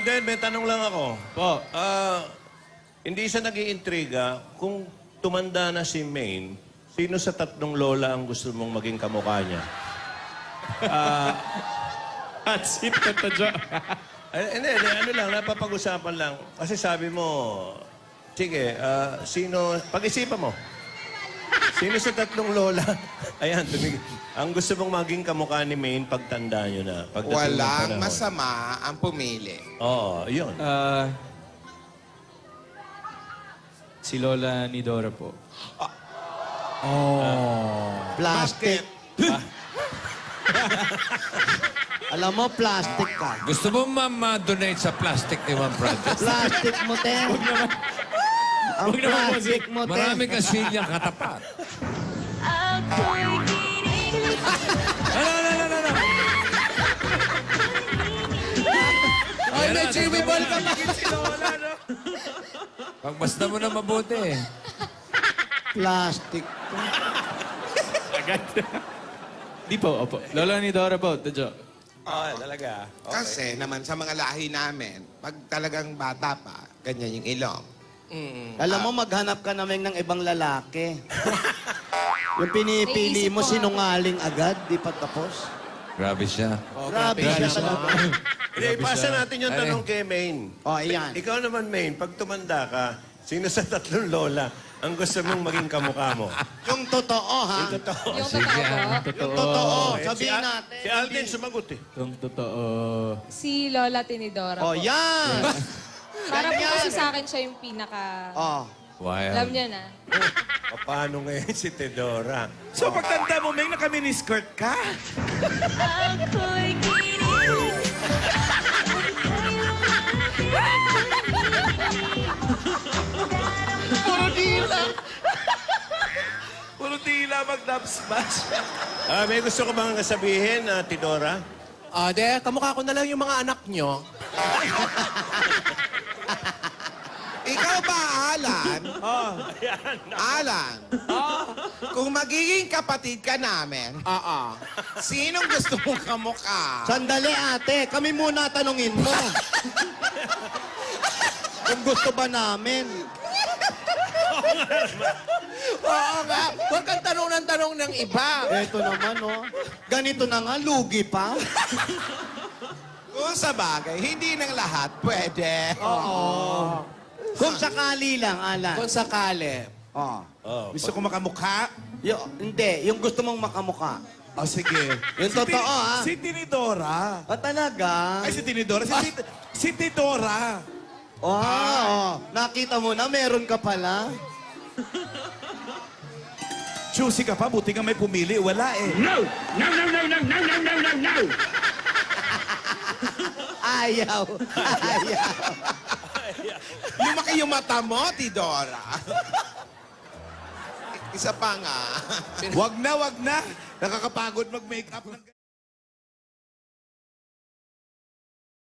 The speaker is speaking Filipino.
Alden, may tanong lang ako. Po. Hindi siya nag-iintriga kung tumanda na si Maine, sino sa tatlong lola ang gusto mong maging kamukha niya? At sip ka to, Jo. Hindi, ano lang, napapag-usapan lang. Kasi sabi mo, sige, sino, pag-isipan mo. Sino sa tatlong lola? Ayan, ang gusto mong maging kamukha ni Maine pagtanda nyo na. Pagdating ng Walang panahon. masama ang pumili. Oo, yun. Si Lola ni Dora po. Plastic. Alam mo, plastic ka. Gusto mo ma-donate sa plastic ni Juan Project? Plastic mo, te. Ang Huwag naman, plastic mo, te. Marami kasilyang katapat. Ay, may chewy ball ka pa. Pagbasta mo na mabuti. Plastic. Agad. Di po, opo. Lola ni Dora po, to, Jo. Talaga. Kasi naman sa mga lahi namin, pag talagang bata pa, ganyan yung ilong. Alam mo, maghanap ka namin ng ibang lalaki. Yung pinipili mo, sinungaling agad, di pa tapos. Grabe siya. Grabe siya talaga. Hindi, ipasa natin yung tanong kay Maine. O, ayan. Ikaw naman, Maine, pag tumanda ka, sino sa tatlong lola ang gusto mong maging kamukha mo? Yung totoo, ha? Yung totoo. Yung totoo po, Yung totoo. Eh, Sabihin natin. Si Alden sumagot eh. Yung totoo. si Lola Tinidora O, po. yan. Para po Ganyan. kasi sa akin siya yung pinaka... O. Alam niya na. Paano ngayon si Teodora? So, pagtanda mo, may naka-miniskirt ka? Puro tila mag-dub smash. May gusto ko bang sabihin, Teodora? Kamukha ko na lang yung mga anak nyo. Ikaw ba, Alan? Alan, kung magiging kapatid ka namin, sinong gusto mong kamukha? Sandali, ate. Kami muna tanungin mo. Kung gusto ba namin. Oo nga. Huwag kang tanong ng tanong ng iba. Eto naman, oh. Ganito na nga, lugi pa. Kung sa bagay, hindi ng lahat pwede. Kung sakali lang, Alan. Kung sakali. Gusto ko makamukha? Hindi, yung gusto mong makamukha. O, sige. Yung totoo, ha? Si Tinidora. Talaga? Ay, si Tinidora. Si Tidora. Nakita mo na, meron ka pala. Choosy ka pa, buti nga may pumili. Wala eh. Ayaw. Ayaw. Lumaki yung mata mo, Tidora. Isa pa nga. Wag na, wag na. Nakakapagod mag-makeup ng...